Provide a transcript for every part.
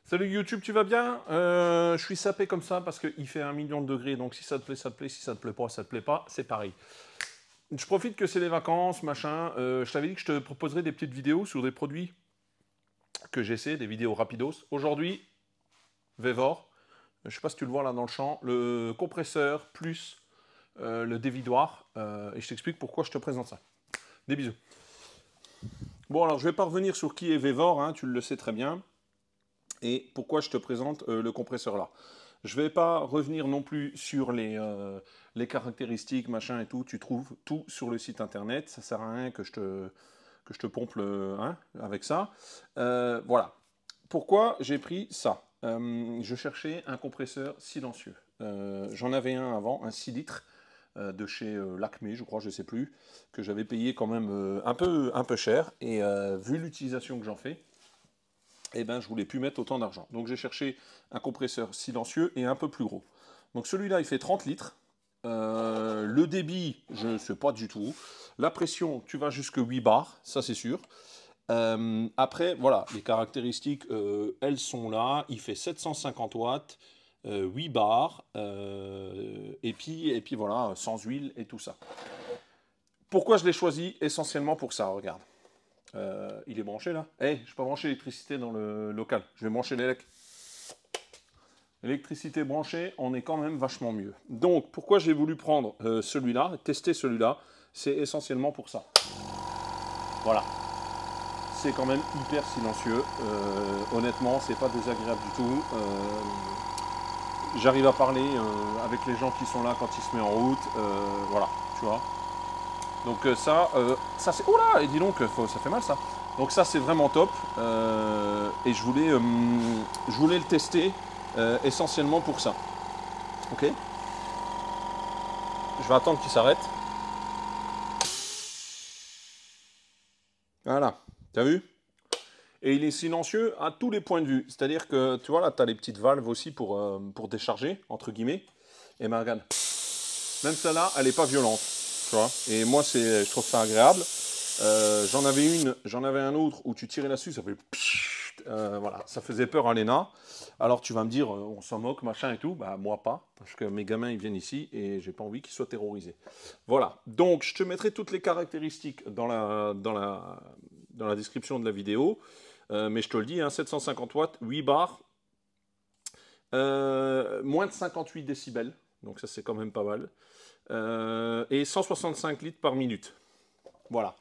Salut YouTube, tu vas bien? Je suis sapé comme ça parce qu'il fait 1 million de degrés, donc si ça te plaît, ça te plaît, si ça te plaît pas, ça te plaît pas, c'est pareil. Je profite que c'est les vacances, machin. Je t'avais dit que je te proposerais des petites vidéos sur des produits que j'essaie, des vidéos rapidos. Aujourd'hui, Vevor, je sais pas si tu le vois là dans le champ, le compresseur plus le dévidoir, et je t'explique pourquoi je te présente ça. Des bisous. Bon alors je vais pas revenir sur qui est Vevor, hein, tu le sais très bien. Et pourquoi je te présente le compresseur là. Je ne vais pas revenir non plus sur les caractéristiques, machin et tout. Tu trouves tout sur le site internet. Ça ne sert à rien que je te pompe avec ça. Voilà. Pourquoi j'ai pris ça? Je cherchais un compresseur silencieux. J'en avais un avant, un 6 litres de chez Lacmé, je crois, je ne sais plus, que j'avais payé quand même un peu cher. Et vu l'utilisation que j'en fais, eh ben, je voulais plus mettre autant d'argent. Donc j'ai cherché un compresseur silencieux et un peu plus gros. Donc celui-là, il fait 30 litres. Le débit, je ne sais pas du tout. La pression, tu vas jusque 8 bars, ça c'est sûr. Après, voilà, les caractéristiques, elles sont là. Il fait 750 watts, 8 bars, et puis voilà, sans huile et tout ça. Pourquoi je l'ai choisi? Essentiellement pour ça, regarde. Il est branché là. Hey, je peux brancher l'électricité dans le local. Je vais brancher l'élec. L'électricité branchée, on est quand même vachement mieux. Donc, pourquoi j'ai voulu prendre celui-là, tester celui-là, c'est essentiellement pour ça. Voilà. C'est quand même hyper silencieux. Honnêtement, c'est pas désagréable du tout. J'arrive à parler avec les gens qui sont là quand il se met en route. Voilà, tu vois. Donc ça c'est... Oh là, et dis donc, ça fait mal ça. Donc ça c'est vraiment top. Et je voulais le tester essentiellement pour ça. Ok. Je vais attendre qu'il s'arrête. Voilà. T'as vu? Et il est silencieux à tous les points de vue. C'est-à-dire que, tu vois, là, tu as les petites valves aussi pour décharger, entre guillemets. Et ben regarde. Même celle-là, elle n'est pas violente. Tu vois. Et moi, je trouve ça agréable. J'en avais un autre où tu tirais là-dessus, ça fait voilà, ça faisait peur à Léna. Alors tu vas me dire, on s'en moque, machin et tout. Bah moi pas, parce que mes gamins ils viennent ici et j'ai pas envie qu'ils soient terrorisés. Voilà. Donc je te mettrai toutes les caractéristiques dans la description de la vidéo. Mais je te le dis, hein, 750 watts, 8 bars, moins de 58 décibels. Donc ça c'est quand même pas mal. Et 165 litres par minute. Voilà.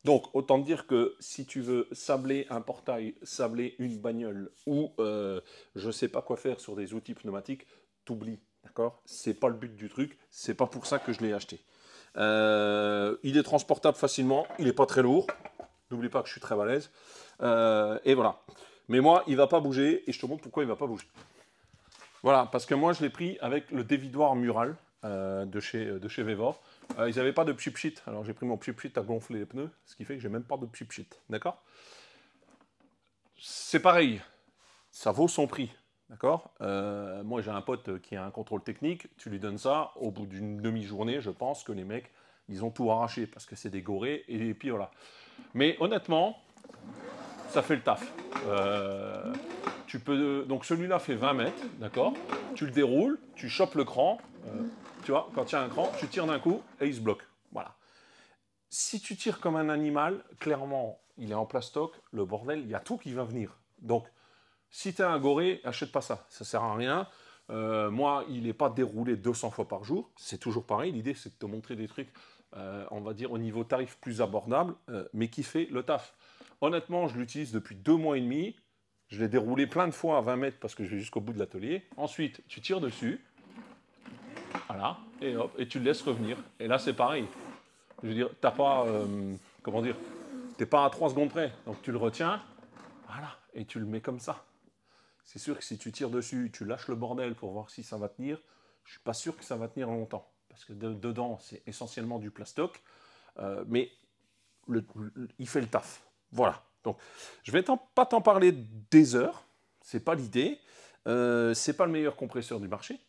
Donc, autant dire que si tu veux sabler un portail, sabler une bagnole ou je ne sais pas quoi faire sur des outils pneumatiques, t'oublies, d'accord? C'est pas le but du truc, c'est pas pour ça que je l'ai acheté. Il est transportable facilement, il n'est pas très lourd. N'oublie pas que je suis très balèze. Et voilà. Mais moi, il ne va pas bouger et je te montre pourquoi il ne va pas bouger. Voilà, parce que moi, je l'ai pris avec le dévidoir mural de chez Vevor. Ils n'avaient pas de pchip-sheet, alors j'ai pris mon pchip-sheet à gonfler les pneus, ce qui fait que j'ai même pas de pchip-sheet, d'accord? C'est pareil, ça vaut son prix, d'accord? Moi, j'ai un pote qui a un contrôle technique, tu lui donnes ça, au bout d'une demi-journée, je pense que les mecs, ils ont tout arraché, parce que c'est des gorées, et puis voilà. Mais honnêtement, ça fait le taf. Donc celui-là fait 20 mètres, d'accord? Tu le déroules, tu chopes le cran, tu vois, quand il y a un cran, tu tires d'un coup et il se bloque. Voilà. Si tu tires comme un animal, clairement, il est en plastoc, le bordel, il y a tout qui va venir. Donc, si tu es un goré, achète pas ça. Ça sert à rien. Moi, il n'est pas déroulé 200 fois par jour. C'est toujours pareil. L'idée, c'est de te montrer des trucs, on va dire, au niveau tarif plus abordable, mais qui fait le taf. Honnêtement, je l'utilise depuis 2 mois et demi. Je l'ai déroulé plein de fois à 20 mètres parce que je vais jusqu'au bout de l'atelier. Ensuite, tu tires dessus. Voilà. Et hop, et tu le laisses revenir. Et là, c'est pareil. Je veux dire, t'as pas, comment dire, t'es pas à 3 secondes près. Donc tu le retiens, voilà, et tu le mets comme ça. C'est sûr que si tu tires dessus, tu lâches le bordel pour voir si ça va tenir, je suis pas sûr que ça va tenir longtemps. Parce que dedans, c'est essentiellement du plastoc. Mais il fait le taf. Voilà. Donc, je vais pas t'en parler des heures. C'est pas l'idée. C'est pas le meilleur compresseur du marché.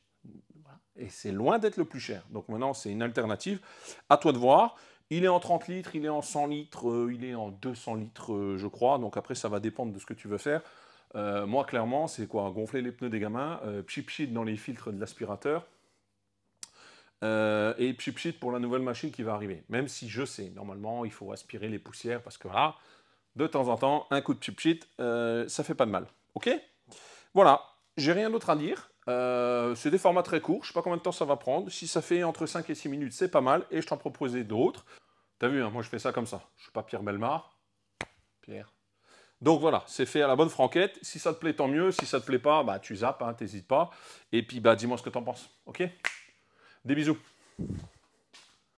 Voilà. Et c'est loin d'être le plus cher. Donc maintenant, c'est une alternative. À toi de voir. Il est en 30 litres, il est en 100 litres, il est en 200 litres, je crois. Donc après, ça va dépendre de ce que tu veux faire. Moi, clairement, c'est quoi? Gonfler les pneus des gamins, pchit dans les filtres de l'aspirateur, et pchit pour la nouvelle machine qui va arriver. Même si je sais, normalement, il faut aspirer les poussières parce que voilà, de temps en temps, un coup de pchit, ça fait pas de mal. Ok? Voilà, j'ai rien d'autre à dire. C'est des formats très courts, je sais pas combien de temps ça va prendre. Si ça fait entre 5 et 6 minutes, c'est pas mal. Et je t'en proposais d'autres. T'as vu, hein, moi je fais ça comme ça. Je suis pas Pierre Bellemare. Pierre. Donc voilà, c'est fait à la bonne franquette. Si ça te plaît, tant mieux. Si ça te plaît pas, bah tu zappes, hein, t'hésites pas. Et puis bah dis-moi ce que t'en penses. Ok? Des bisous.